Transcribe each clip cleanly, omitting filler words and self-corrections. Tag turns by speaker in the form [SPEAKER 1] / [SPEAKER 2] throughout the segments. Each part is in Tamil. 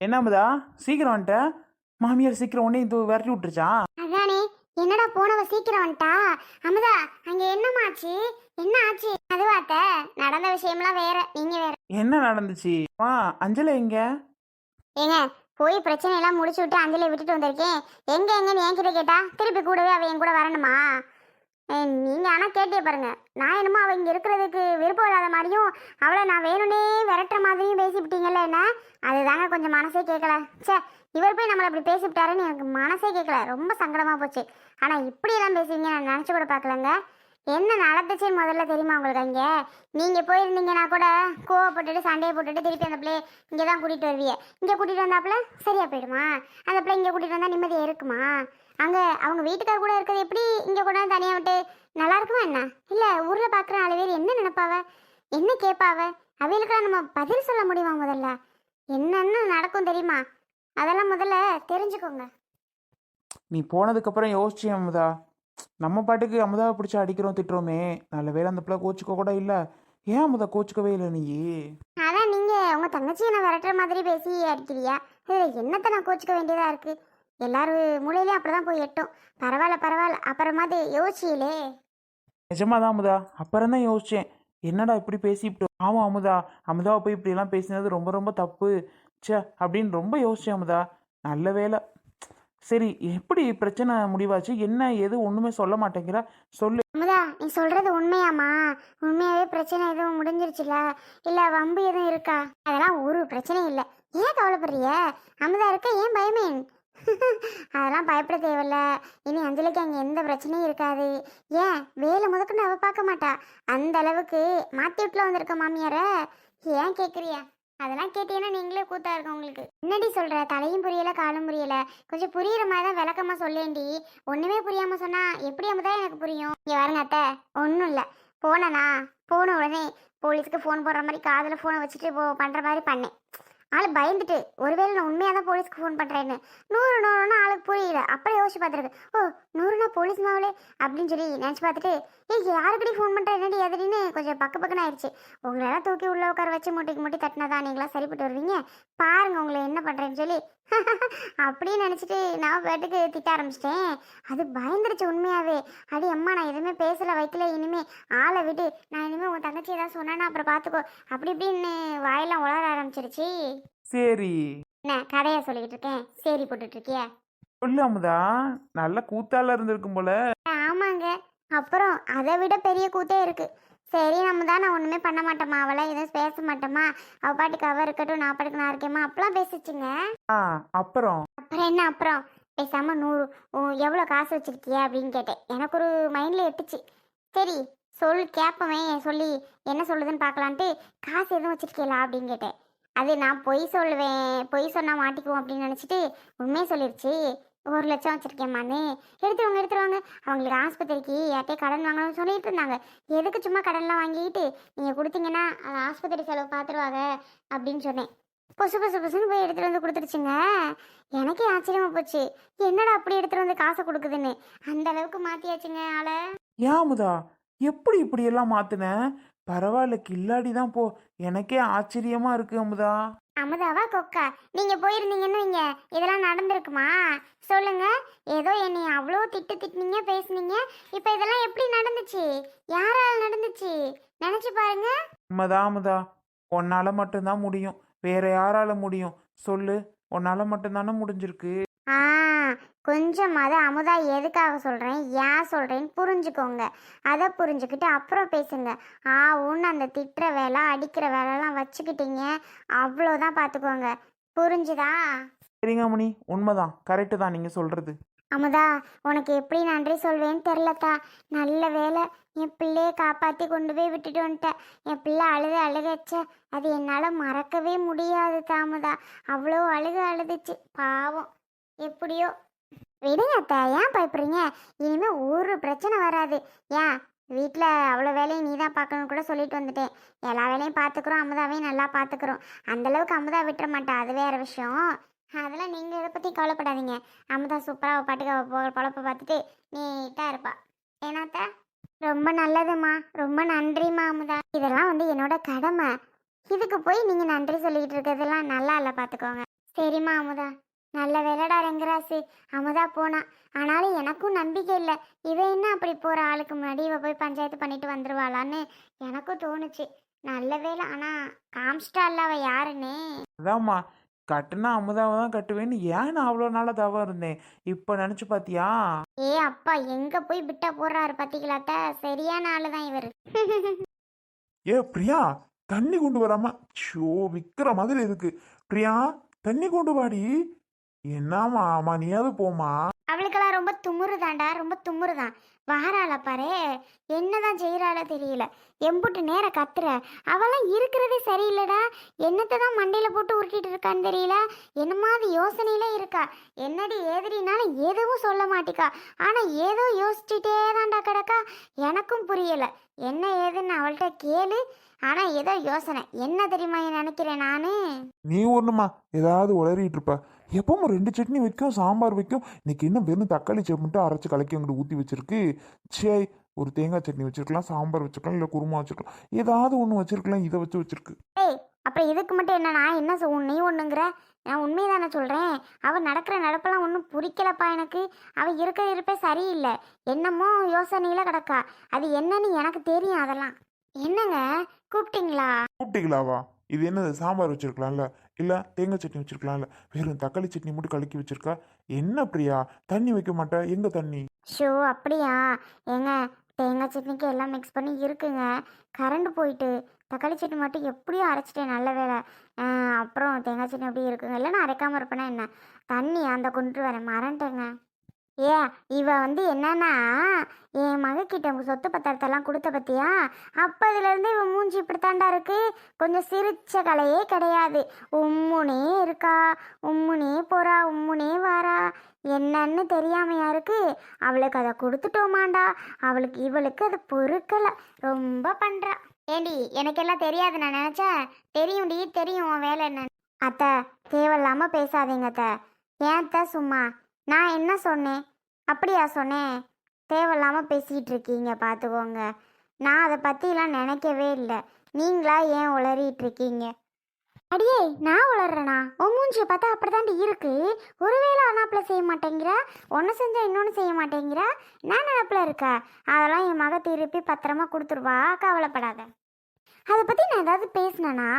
[SPEAKER 1] என்ன அமுதா சீக்கிரம் வந்துட்ட? மாமியார் சீக்கிரம் உடனே இது விரட்டி விட்டுருச்சா?
[SPEAKER 2] அதானே. என்னடா போனவ சீக்கிரம் வந்துட்டா. அமுதா, அங்க என்னமாச்சு? என்ன ஆச்சு? அதுவாத்த நடந்த விஷயம்லாம் வேற, நீங்க வேற.
[SPEAKER 1] என்ன நடந்துச்சு? அஞ்சலை எங்க?
[SPEAKER 2] ஏங்க, போய் பிரச்சனை எல்லாம் முடிச்சு விட்டு அஞ்சலியை விட்டுட்டு வந்திருக்கேன். எங்க எங்கன்னு என்கிட்ட கேட்டா திருப்பி கூடவே அவ என் கூட வரணுமா? நீங்க ஆனா கேட்டே பாருங்க. நான் என்னமோ அவ இங்க இருக்கிறதுக்கு விருப்பம் இல்லாத மாதிரியும் அவளை நான் வேணும்னே விரட்டுற மாதிரியும் பேசிவிட்டீங்கல்ல என்ன. அதுதாங்க கொஞ்சம் மனசே கேட்கல. சே, இவர் போய் நம்மளை அப்படி பேசிவிட்டாருன்னு எனக்கு மனசே கேட்கல. ரொம்ப சங்கடமா போச்சு. ஆனா இப்படி எல்லாம் பேசுவீங்க நான் நினைச்சு கூட பார்க்கலங்க. என்ன நடந்துச்சுன்னு முதல்ல தெரியுமா உங்களுக்கு? அங்கே நீங்க போயிருந்தீங்கன்னா கூட கோவப்பட்டுட்டு சண்டையை போட்டுட்டு திருப்பி அந்த பிள்ளை இங்கே தான் கூட்டிட்டு வருவீங்க. இங்கே கூட்டிட்டு வந்தாப்புல சரியா போயிடுமா? அந்த பிள்ளை இங்கே கூட்டிட்டு வந்தா நிம்மதியா இருக்குமா? அங்க அவங்க வீட்டுக்கார கூட இருக்கிறது எப்படி இங்க கூட தனியா விட்டு நல்லா இருக்குமா என்ன? இல்ல ஊர்ல பாக்குற 4 பேர் என்ன நினைப்பாவ, என்ன கேட்பாவ? அவைகளுக்கெல்லாம் நம்ம பதில் சொல்ல முடியுமா? முதல்ல என்னன்னு நடக்கும் தெரியுமா? அதெல்லாம் முதல்ல தெரிஞ்சுக்கோங்க.
[SPEAKER 1] நீ போனதுக்கு அப்புறம் யோசிச்சேன் அமுதா. நம்ம பாட்டுக்கு அமுதாவை பிடிச்சி அடிக்கிறோம் திட்டுறோமே, நல்ல வேளை அந்த பிள்ளை கோச்சுக்க கூட இல்லை. ஏன் அமுதா கோச்சுக்கவே இல்லை நீ?
[SPEAKER 2] அதான் நீங்க உங்க தங்கச்சியை நான் விரட்டுற மாதிரி பேசி அடிக்கிறியா? என்னத்த நான் கோச்சுக்க வேண்டியதா இருக்கு? எல்லாரும் மூலையிலயும் அப்படிதான் போய் எட்டும். பரவாயில்ல பரவாயில்ல, அப்புறமாது யோசிச்சியலே.
[SPEAKER 1] நிஜமாதான் அமுதா, அப்புறம் தான் யோசிச்சேன். என்னடா இப்படி பேசிவிட்டோம். ஆமாம் அமுதா, அமுதாவை போய் இப்படிலாம் பேசினது ரொம்ப ரொம்ப தப்பு. ச்சே அப்படின்னு ரொம்ப யோசிச்சேன் அமுதா. நல்ல வேலை. சரி, எப்படி பிரச்சனை முடிவாச்சு? என்ன ஏது ஒண்ணுமே சொல்ல மாட்டேங்கிற, சொல்லு.
[SPEAKER 2] அமுதா, நீ சொல்றது உண்மையாமா? உண்மையாவே பிரச்சனை எதுவும் முடிஞ்சிருச்சுல? இல்ல வம்பு எதுவும் இருக்கா? அதெல்லாம் ஒரு பிரச்சனையும் இல்லை. ஏன் கவலைப்படுறிய? அமுதா இருக்க ஏன் பயமே? அதெல்லாம் பயப்பட தேவையில்ல. இனி அஞ்சலிக்கு அங்க எந்த பிரச்சனையும் இருக்காது. ஏன் வேலை முதற்கொண்டு அவ பார்க்க மாட்டா. அந்த அளவுக்கு மாத்தி வீட்டுல வந்திருக்க மாமியார. ஏன் கேக்குறியா? அதெல்லாம் கேட்டீங்கன்னா நீங்களே கூத்தா இருக்க உங்களுக்கு. என்னடி சொல்ற? தலையும் புரியல காலும் புரியல. கொஞ்சம் புரியுற மாதிரி தான் விளக்கமா சொல்லேண்டி. ஒண்ணுமே புரியாம சொன்னா எப்படி தான் எனக்கு புரியும்? இங்க பாருங்க அத்தை, ஒன்றும் இல்லை. போனனா போன உடனே போலீஸ்க்கு ஃபோன் போடுற மாதிரி காதில் ஃபோனை வச்சுட்டு பண்ற மாதிரி பண்ணேன். ஆள் பயந்துட்டு ஒருவேளை நான் உண்மையாக தான் போலீஸ்க்கு ஃபோன் பண்ணுறேன்னு. 100 ஆளுக்கு புரியல. அப்புறம் யோசிச்சு பார்த்துருக்கு. ஓ, 100 போலீஸ் மாவளே அப்படின்னு சொல்லி நினச்சி பார்த்துட்டு யாருக்கடி ஃபோன் பண்ணுறேன் என்னடி எதுன்னு கொஞ்சம் பக்குன்னு ஆயிடுச்சு. உங்களெல்லாம் தூக்கி உள்ள உட்கார வச்சு மூட்டைக்கு தட்டினதான் நீங்களா சரிப்பட்டு வருவீங்க பாருங்க உங்களை என்ன பண்ணுறேன்னு சொல்லி அப்படின்னு நினச்சிட்டு நான் பாட்டுக்கு திட்ட ஆரம்பிச்சிட்டேன். அது பயந்துருச்சு உண்மையாவே. அடி அம்மா, நான் எதுவுமே பேசல வைக்கல. இனிமே ஆளை விட்டு நான் இனிமே உன் தங்கச்சி ஏதாவது சொன்னேன்னா அப்புறம் பார்த்துக்கோ அப்படி இப்படின்னு வாயெல்லாம் உளர ஆரம்பிச்சிருச்சு.
[SPEAKER 1] சரி,
[SPEAKER 2] என்ன கதையா சொல்லிக்கிட்டு இருக்கேன்? சரி போட்டுட்டு இருக்கியா?
[SPEAKER 1] சொல்லு அமுதா. நல்ல கூத்தால இருந்திருக்கும் போல.
[SPEAKER 2] ஆமாங்க. அப்புறம் அதை விட பெரிய கூத்தே இருக்கு. சரி, நம்ம தான் நான் ஒண்ணுமே பண்ண மாட்டோமா, அவளை எதுவும் பேச மாட்டோமா, அவ பாட்டுக்கு அவ இருக்கட்டும் நான் பாட்டுக்கு நான் இருக்கேம்மா அப்பெல்லாம் பேசிச்சுங்க.
[SPEAKER 1] ஆ, அப்புறம்
[SPEAKER 2] அப்புறம் என்ன? அப்புறம் பேசாம 100 எவ்வளோ காசு வச்சிருக்கிய அப்படின்னு கேட்டேன். எனக்கு ஒரு மைண்ட்ல எட்டுச்சு. சரி கேட்போமே சொல்லி என்ன சொல்லுதுன்னு பார்க்கலான்ட்டு காசு எதுவும் வச்சிருக்கீங்களா அப்படின்னு கேட்டேன். அது நான் பொய் சொல்லுவேன், பொய் சொன்னா மாட்டிக்குவோம் அப்படின்னு நினச்சிட்டு உண்மையை சொல்லிடுச்சு. 1 லட்சம் வச்சிருக்கேம்மான்னு. எடுத்துருவாங்க. அவங்களுக்கு ஆஸ்பத்திரிக்கு யார்ட்டே கடன் வாங்கணும்னு சொல்லிட்டு இருந்தாங்க. எதுக்கு சும்மா கடன்லாம் வாங்கிட்டு நீங்கள் கொடுத்தீங்கன்னா அது ஆஸ்பத்திரி செலவு பார்த்துருவாங்க அப்படின்னு சொன்னேன். பொசுன்னு போய் எடுத்துகிட்டு வந்து கொடுத்துருச்சுங்க. எனக்கே ஆச்சரியமா போச்சு. என்னடா அப்படி எடுத்துகிட்டு வந்து காசை கொடுக்குதுன்னு. அந்த அளவுக்கு மாற்றியாச்சுங்க ஆளை.
[SPEAKER 1] ஏன் அமுதா, எப்படி இப்படி எல்லாம் மாத்துன? பரவாயில்ல, கில்லாடி தான் போ. எனக்கே ஆச்சரியமா இருக்கு அமுதா.
[SPEAKER 2] அமுதாவா கொக்கா? நீங்க போயிருந்தீங்கன்னு வைங்க, இதெல்லாம் நடந்திருக்குமா சொல்லுங்க? ஏதோ என்னை அவ்வளோ திட்டுனீங்க பேசுனீங்க. இப்ப இதெல்லாம் எப்படி நடந்துச்சு? யாரால நடந்துச்சு? நினைச்சு பாருங்க.
[SPEAKER 1] உண்மைதான் அமுதா, உன்னால மட்டும்தான் முடியும். வேற யாரால முடியும் சொல்லு? உன்னால மட்டும்தானே முடிஞ்சிருக்கு.
[SPEAKER 2] ஆ, கொஞ்சம் அதை அமுதா எதுக்காக சொல்கிறேன் ஏன் சொல்கிறேன்னு புரிஞ்சுக்கோங்க. அதை புரிஞ்சுக்கிட்டு அப்புறம் பேசுங்க. ஒன்று அந்த திட்டுற வேலை அடிக்கிற வேலைலாம் வச்சுக்கிட்டீங்க அவ்வளோதான், பார்த்துக்கோங்க. புரிஞ்சுதா?
[SPEAKER 1] சரிங்க மணி, உண்மைதான், கரெக்டு தான் நீங்க சொல்றது.
[SPEAKER 2] அமுதா, உனக்கு எப்படி நன்றி சொல்வேன்னு தெரிலத்தா. நல்ல வேலை என் பிள்ளையை காப்பாற்றி கொண்டு போய் விட்டுட்டு வந்துட்டேன். என் பிள்ளை அழுகச்ச அது என்னால் மறக்கவே முடியாது தாமுதா. அவ்வளோ அழுதுச்சு பாவம். எப்படியோ விடுங்க அத்தை, ஏன் பயப்படுறீங்க? இனிமே ஒரு பிரச்சனை வராது. ஏன் வீட்டில் அவ்வளோ வேலையும் நீ தான் பார்க்கணும் கூட சொல்லிட்டு வந்துட்டேன். எல்லா வேலையும் பார்த்துக்குறோம், அமுதாவையும் நல்லா பார்த்துக்குறோம். அந்தளவுக்கு அமுதா விட்டுற மாட்டா, அது வேற விஷயம். அதெல்லாம் நீங்கள் இதை பற்றி கவலைப்படாதீங்க. அமுதா சூப்பராக அவள் பாட்டுக்கு அவள் பொழப்ப பார்த்துட்டு நீட்டாக இருப்பா. ஏன்னாத்தா? ரொம்ப நல்லதும்மா, ரொம்ப நன்றிம்மா அமுதா. இதெல்லாம் என்னோட கடமை. இதுக்கு போய் நீங்கள் நன்றி சொல்லிக்கிட்டு இருக்கிறதெல்லாம் நல்லா இல்லை, பார்த்துக்கோங்க. சரிம்மா அமுதா, நல்ல வேலைடா ரெங்கராசு. அமுதா போனா. ஆனாலும் எனக்கும் நம்பிக்கை இல்லை, இவ என்ன அப்படி போற ஆளுக்கு முன்னாடி இவ போய் பஞ்சாயத்து பண்ணிட்டு வந்துருவாளான்னு எனக்கும் தோணுச்சு. நல்ல வேலை, ஆனா காமிச்சிட்டால அவ யாருன்னு.
[SPEAKER 1] அதாம்மா, கட்டுனா அமுதாவை தான் கட்டுவேன்னு ஏன் நான் அவ்வளோ நாளாக தவம் இருந்தேன். இப்போ நினச்சி பார்த்தியா?
[SPEAKER 2] ஏ அப்பா, எங்க போய் பிட்டா போடுறாரு பாத்தீங்களாத்த, சரியான ஆளுதான் இவரு.
[SPEAKER 1] ஏ பிரியா, தண்ணி கொண்டு வராம ஷோ விக்கிற மாதிரி இருக்கு. பிரியா, தண்ணி கொண்டு வாடி. என்னம்மா ஆமா, நீயாவது போமா.
[SPEAKER 2] அவளுக்கெல்லாம் ரொம்ப துமுறுதாண்டா, ரொம்ப துமுறுதான். வாராள பாரு, என்னதான் செய்யறாள தெரியல. எம்புட்டு நேர கத்துற, அவெல்லாம் இருக்கிறதே சரியில்லடா. என்னத்தை தான் மண்டையில போட்டு உருட்டிட்டு இருக்கான்னு தெரியல. என்னமாதிரி யோசனையில இருக்கா. என்னடி ஏதிரினாலும் எதுவும் சொல்ல மாட்டிக்கா. ஆனா ஏதோ யோசிச்சுட்டே தான்டா கிடக்கா. எனக்கும் புரியல என்ன ஏதுன்னு அவள்கிட்ட கேளு. ஆனா ஏதோ யோசனை, என்ன தெரியுமா நினைக்கிறேன் நானு.
[SPEAKER 1] நீ ஒண்ணுமா ஏதாவது உளறிட்டு இருப்ப. எப்பவும் 2 சட்னி வைக்கும், சாம்பார் வைக்கும். இன்னைக்கு என்ன வெறும் தக்காளி சட்னி மட்டும் அரைச்சு கலக்கி அங்கிட்டு ஊற்றி வச்சிருக்கு. சே, ஒரு தேங்காய் சட்னி வச்சிருக்கலாம், சாம்பார் வச்சிருக்கலாம், இல்லை குருமா வச்சிருக்கலாம், ஏதாவது ஒன்று வச்சிருக்கலாம். இதை வச்சிருக்கு.
[SPEAKER 2] ஏய், அப்புறம் இதுக்கு மட்டும் என்ன நான் என்ன நீ ஒண்ணுங்கிற? நான் உண்மைதானே சொல்றேன். அவ நடக்கிற நடப்பெல்லாம் ஒன்றும் புரிக்கலப்பா எனக்கு. அவ இருக்கிற இருப்பே சரியில்லை. என்னமோ யோசனையில கிடக்கா. அது என்னன்னு எனக்கு தெரியும். அதெல்லாம் என்னங்க, கூப்பிட்டீங்களா?
[SPEAKER 1] கூப்பிட்டீங்களாவா? இது என்னது, சாம்பார் வச்சிருக்கலாம்ல, இல்லை தேங்காய் சட்னி வச்சிருக்கலாம்ல, வெறும் தக்காளி சட்னி மட்டும் கலக்கி வச்சிருக்கா. என்ன பிரியா, தண்ணி வைக்க மாட்டா? எங்க தண்ணி?
[SPEAKER 2] ஷோ அப்படியா? ஏங்க, தேங்காய் சட்னிக்கு எல்லாம் மிக்ஸ் பண்ணி இருக்குங்க. கரண்ட் போயிட்டு தக்காளி சட்னி மட்டும் எப்படியும் அரைச்சிட்டேன், நல்ல வேலை. அப்புறம் தேங்காய் சட்னி அப்படியே இருக்குங்க. இல்லைன்னா அரைக்காமல் இருப்பேன்னா என்ன? தண்ணி அந்த கொண்டு வரேன், மறந்துட்டேங்க. ஏ, இவ என்னன்னா, என் மகக்கிட்ட உங்க சொத்து பத்திரத்தெல்லாம் கொடுத்த பத்தியா? அப்பதுலேருந்து இவன் மூஞ்சி இப்படித்தாண்டா இருக்கு. கொஞ்சம் சிரிச்ச கலையே கிடையாது. உம்முனே இருக்கா, உம்முனே போறா, உம்முனே வாரா. என்னன்னு தெரியாமையா இருக்கு. அவளுக்கு அதை கொடுத்துட்டோமாண்டா. இவளுக்கு அது பொறுக்கலை, ரொம்ப பண்றா. ஏண்டி, எனக்கெல்லாம் தெரியாது நான் நினைச்சேன். தெரியும்டி, தெரியும் உன் வேலை என்ன. அத்தை, தேவையில்லாம பேசாதீங்க அத்தை. ஏன் அத்தை சும்மா? நான் என்ன சொன்னேன்? அப்படியா சொன்னேன்? தேவையில்லாமல் பேசிகிட்டு இருக்கீங்க, பார்த்துக்கோங்க. நான் அதை பற்றிலாம் நினைக்கவே இல்லை. நீங்களா ஏன் உளறிட்டு இருக்கீங்க? அடியே, நான் உளறேனா? உன் மூஞ்சியை பார்த்தா அப்படிதாண்டி இருக்கு. ஒருவேளை அனாப்பில் செய்ய மாட்டேங்கிறா, ஒன்று செஞ்சால் இன்னொன்று செய்ய மாட்டேங்கிறா. நான் நினப்பில் இருக்கா? அதெல்லாம் என் மக திருப்பி பத்திரமா கொடுத்துருவா, கவலைப்படாத. அதை பற்றி நான் ஏதாவது பேசினேனா?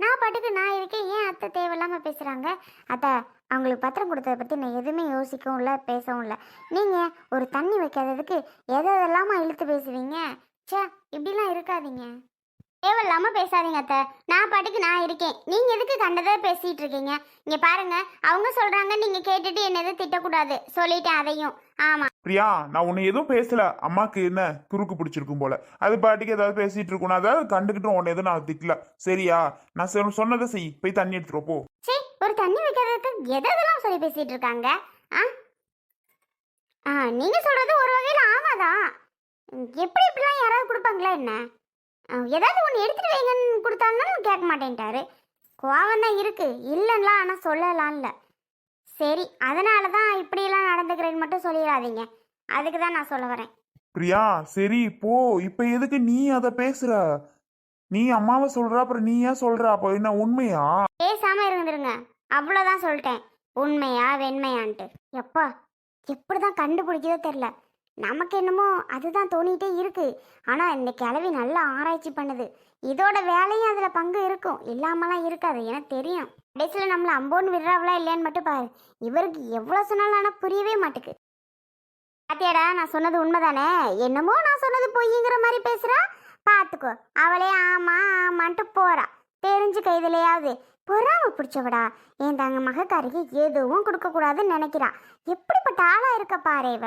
[SPEAKER 2] நான் பாட்டுக்கு நான் இருக்கேன், ஏன் அத்தை தேவையில்லாமல் பேசுகிறாங்க? அத்தை, அவங்களுக்கு பத்திரம் கொடுத்ததை பற்றி நான் எதுவுமே யோசிக்கவும் இல்லை, பேசவும் இல்லை. நீங்கள் ஒரு தண்ணி வைக்காததுக்கு எதெல்லாமா இழுத்து பேசுவீங்க? சே, இப்படிலாம் இருக்காதீங்க. தேவையில்லாமல் பேசாதீங்க அத்தை. நான் பாட்டுக்கு நான் இருக்கேன், நீங்கள் எதுக்கு கண்டதை பேசிகிட்டு இருக்கீங்க? இங்கே பாருங்க, அவங்க சொல்கிறாங்க, நீங்கள் கேட்டுட்டு என்ன எதுவும் திட்டக்கூடாது சொல்லிட்டேன், அதையும். ஆமாம்
[SPEAKER 1] பிரியா, நான் உன்னை எதுவும் பேசல. அம்மாக்கு என்ன குறுக்கு பிடிச்சிருக்கும் போல, அது பாட்டுக்கு ஏதாவது பேசிட்டு இருக்கணும். அதாவது கண்டுக்கிட்டு உன்னை எதுவும் நான் திட்டல, சரியா? நான் சொன்னதை செய், போய் தண்ணி எடுத்துட்டு போ.
[SPEAKER 2] சரி, ஒரு தண்ணி வைக்கிறதுக்கு எதெல்லாம் சொல்லி பேசிட்டு இருக்காங்க? நீங்க சொல்றது ஒரு வகையில் ஆமாதான். எப்படி இப்படிலாம் யாராவது கொடுப்பாங்களா என்ன? ஏதாவது ஒன்று எடுத்துட்டு வைங்கன்னு கொடுத்தாருனாலும் கேட்க மாட்டேன்ட்டாரு. கோவம் தான் இருக்கு, இல்லைன்னா ஆனால் சொல்லலாம் இல்லை. சரி, அதனால தான் இப்படியெல்லாம் நடந்துக்கிறேன்னு மட்டும் சொல்லிடாதீங்க. அதுக்கு தான் நான் சொல்ல வரேன்.
[SPEAKER 1] பிரியா, சரி போ. இப்ப எதுக்கு நீ அதை பேசுற? நீ அம்மாவை சொல்ற, அப்புறம் நீ ஏன் சொல்ற? அப்போ என்ன உண்மையா?
[SPEAKER 2] பேசாம இருந்துருங்க, அவ்வளோதான் சொல்லிட்டேன். உண்மையா வெண்மையான்ட்டு. எப்பா, எப்படிதான் கண்டுபிடிக்கதோ தெரில. நமக்கு என்னமோ அதுதான் தோணிகிட்டே இருக்கு. ஆனால் இந்த கிழவி நல்லா ஆராய்ச்சி பண்ணுது. இதோட வேலையும் அதில் பங்கு இருக்கும், இல்லாமலாம் இருக்காது, எனக்கு தெரியும். கடைசியில் நம்மளை அம்போன்னு விடுறாவளா இல்லையான்னு மட்டும் பாரு. இவருக்கு எவ்வளோ சொன்னாலும் ஆனால் புரியவே மாட்டுக்கு. பாத்தியாடா, நான் சொன்னது உண்மைதானே? என்னமோ நான் சொன்னது பொய்ங்கிற மாதிரி பேசுகிறா. பார்த்துக்கோ, அவளே ஆமா ஆமான்ட்டு போறா. தெரிஞ்சு கைதுலையாவது பொறாம பிடிச்சவடா. என் தங்க மகக்காரிக்கு எதுவும் கொடுக்கக்கூடாதுன்னு நினைக்கிறா. எப்படிப்பட்ட ஆளா இருக்க பாருவ.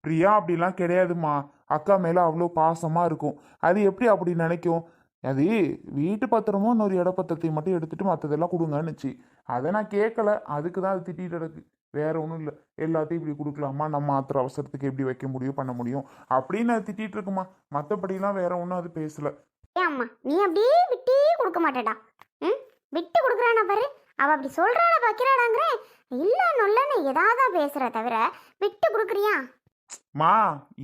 [SPEAKER 1] பிரியா, அப்படிலாம் கிடையாதுமா. அக்கா மேல அவ்வளோ பாசமா இருக்கும். அது எப்படி அப்படி நினைக்கும்? அது வீட்டு பத்திரமோ இன்னொரு இடப்பத்திரத்தை மட்டும் எடுத்துட்டு மற்றதெல்லாம் கொடுங்கன்னுச்சு. அதை நான் கேட்கல, அதுக்கு தான் அது திட்டிட்டு கிடக்கு. வேற ஒன்றும் இல்லை. எல்லாத்தையும் இப்படி கொடுக்கலாமா, நம்ம ஆத்திர அவசரத்துக்கு எப்படி வைக்க முடியும், பண்ண முடியும் அப்படின்னு அது திட்டிட்டு இருக்குமா. மற்றபடிலாம் வேற ஒன்றும் அது பேசல.
[SPEAKER 2] ஏம்மா, நீ அப்படியே விட்டே கொடுக்க மாட்டேடா. விட்டு கொடுக்குறானா பாரு. அவ அப்படி சொல்றாள வைக்கிறாடாங்கிறேன். இல்ல நொல்லன்னு ஏதாவது பேசுற தவிர விட்டு கொடுக்குறியா?
[SPEAKER 1] மா,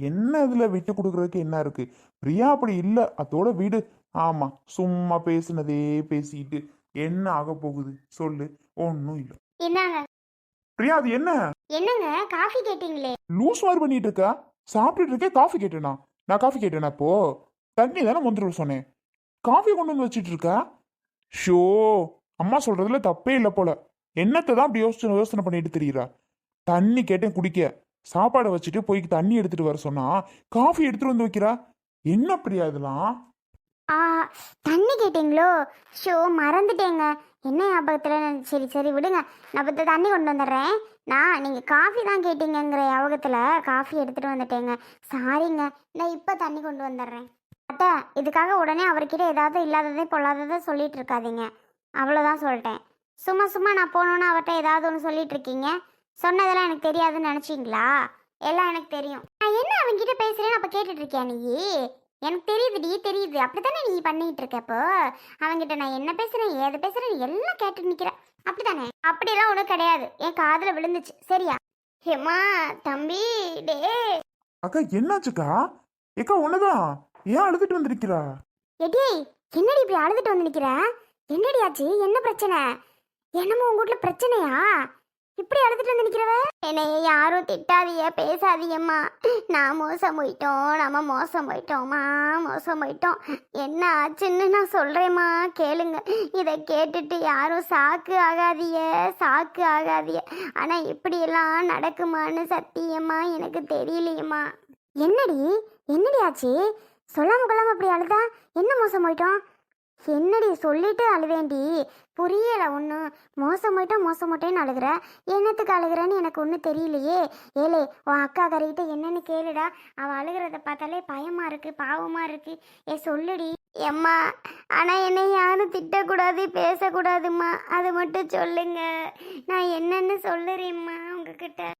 [SPEAKER 1] என்ன இதுல விட்டு கொடுக்கறதுக்கு என்ன இருக்கு? பிரியா அப்படி இல்லை, அதோட வீடு. ஆமா, சும்மா பேசுனதே பேசிட்டு என்ன ஆக போகுது சொல்லு? ஒன்றும் இல்லை.
[SPEAKER 2] இந்தாங்க.
[SPEAKER 1] பிரியா அது என்ன
[SPEAKER 2] என்னங்க காஃபி கேட்டீங்களே?
[SPEAKER 1] லூஸ் மாதிரி பண்ணிட்டு இருக்க? சாப்பிட்டுட்டு இருக்கே காஃபி கேட்டேனா? நான் காஃபி கேட்டேனா இப்போ? தண்ணி தானே வந்துடும் சொன்னேன். காஃபி கொண்டு வந்து வச்சிட்டு இருக்க? ஷோ, அம்மா சொல்றதுல தப்பே இல்லை போல. என்னத்தை தான் அப்படி யோசனை பண்ணிட்டு தெரியுறா? தண்ணி கேட்டேன் குடிக்க, சாப்பாடை வச்சுட்டு போய் தண்ணி எடுத்துட்டு வர சொன்னா காஃபி எடுத்துட்டு வந்து வைக்கிறா. என்ன பிரியா இதெல்லாம்?
[SPEAKER 2] ஆ, தண்ணி கேட்டீங்களோ? ஷோ, மறந்துட்டேங்க. என்ன ஞாபகத்தில்? சரி சரி விடுங்க, நான் இப்போ தண்ணி கொண்டு வந்துடுறேன். நீங்கள் காஃபி தான் கேட்டீங்கங்கிற ஞாபகத்தில் காஃபி எடுத்துகிட்டு வந்துட்டேங்க. சாரிங்க, நான் இப்போ தண்ணி கொண்டு வந்துடுறேன். அத்தை, இதுக்காக உடனே அவர்கிட்ட ஏதாவது இல்லாததே பொல்லாததை சொல்லிட்டு இருக்காதீங்க. அவ்வளோதான் சொல்லிட்டேன். சும்மா சும்மா நான் போனோன்னு அவர்கிட்ட ஏதாவது ஒன்று சொல்லிட்டு இருக்கீங்க. சொன்னதெல்லாம் எனக்கு தெரியாதுன்னு நினச்சிங்களா? எல்லாம் எனக்கு தெரியும். நான் என்ன அவன்கிட்ட பேசுகிறேன்னு அப்போ கேட்டுட்டு இருக்கியா நீ? எனக்கு தெரியுதுடி, தெரியுது. அப்படித்தானே நீ பண்ணிட்டு இருக்க? இப்போ அவன்கிட்ட நான் என்ன பேசுறேன், ஏது பேசுறேன் எல்லாம் கேட்டு நிக்கிற. அப்படித்தானே? அப்படியெல்லாம் ஒன்றும் கிடையாது. என் காதுல விழுந்துச்சு. சரியா? ஹேமா, தம்பி, டே.
[SPEAKER 1] அக்கா என்னாச்சுக்கா? ஏக்கா ஒண்ணுதான், ஏன் அழுதுட்டு வந்திருக்கிறா?
[SPEAKER 2] எடி, என்னடி இப்படி அழுதுட்டு வந்து நிக்கிற? என்னடி ஆச்சு? என்ன பிரச்சனை? என்னமோ உங்க வீட்ல பிரச்சனையா? இப்படி அழுதுட்டு வந்து நிக்கிறவ? என்னைய யாரும் திட்டாதீங்க, பேசாதீங்கம்மா. நான் மோசம் போயிட்டோம், நம்ம மோசம் போயிட்டோம்மா, மோசம் போயிட்டோம். என்ன ஆச்சுன்னு நான் சொல்றேம்மா, கேளுங்க. இதை கேட்டுட்டு யாரும் சாக்கு ஆகாதீங்க, சாக்கு ஆகாதீங்க. ஆனா இப்படியெல்லாம் நடக்குமான்னு சத்தியமா எனக்கு தெரியலையம்மா. என்னடி, என்னடி ஆச்சு? சொல்லாம கொள்ளாம அப்படி அழுதா? என்ன மோசம் போயிட்டோம்? என்னடி சொல்லிட்டு அழுவேண்டி? புரியல ஒன்று. மோசம் போயிட்டேன்னு அழுகிற. என்னத்துக்கு அழுகிறேன்னு எனக்கு ஒன்றும் தெரியலையே. ஏலே, உன் அக்கா கறிக்கிட்ட என்னன்னு கேளுடா. அவள் அழுகிறத பார்த்தாலே பயமா இருக்கு, பாவமா இருக்கு. சொல்லுடி. எம்மா, ஆனால் என்னை யாரும் திட்டக்கூடாது, பேசக்கூடாதும்மா. அது மட்டும் சொல்லுங்க. நான் என்னன்னு சொல்லுறேம்மா உங்ககிட்ட.